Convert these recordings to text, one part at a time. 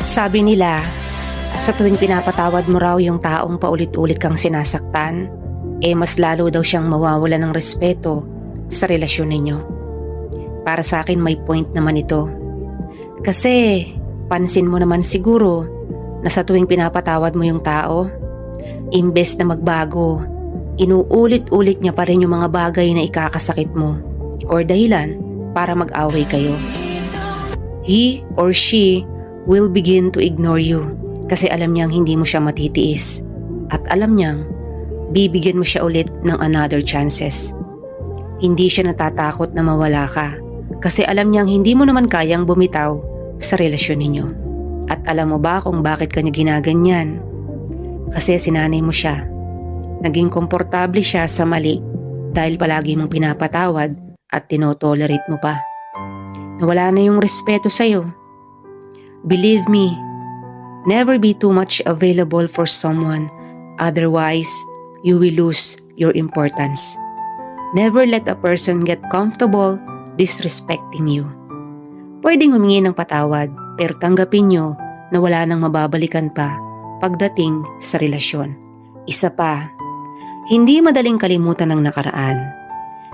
Sabi nila, sa tuwing pinapatawad mo raw yung taong paulit-ulit kang sinasaktan, mas lalo daw siyang mawawala ng respeto sa relasyon ninyo. Para sa akin may point naman ito. Kasi pansin mo naman siguro na sa tuwing pinapatawad mo yung tao, imbes na magbago, inuulit-ulit niya pa rin yung mga bagay na ikakasakit mo or dahilan para mag-away kayo. He or she will begin to ignore you kasi alam niyang hindi mo siya matitiis at alam niyang bibigyan mo siya ulit ng another chances. Hindi siya natatakot na mawala ka kasi alam niyang hindi mo naman kayang bumitaw sa relasyon ninyo. At alam mo ba kung bakit kanya ginaganyan? Kasi sinanay mo siya. Naging komportable siya sa mali dahil palagi mong pinapatawad at tinotolerate mo pa. Nawala na yung respeto sa'yo. Believe me, never be too much available for someone, otherwise you will lose your importance. Never let a person get comfortable disrespecting you. Pwedeng humingi ng patawad pero tanggapin nyo na wala nang mababalikan pa pagdating sa relasyon. Isa pa, hindi madaling kalimutan ng nakaraan.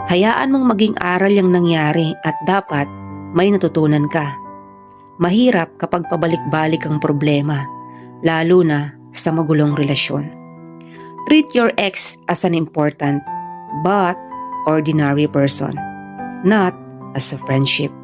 Hayaan mong maging aral yung nangyari at dapat may natutunan ka. Mahirap kapag pabalik-balik ang problema, lalo na sa magulong relasyon. Treat your ex as an important but ordinary person, not as a friendship.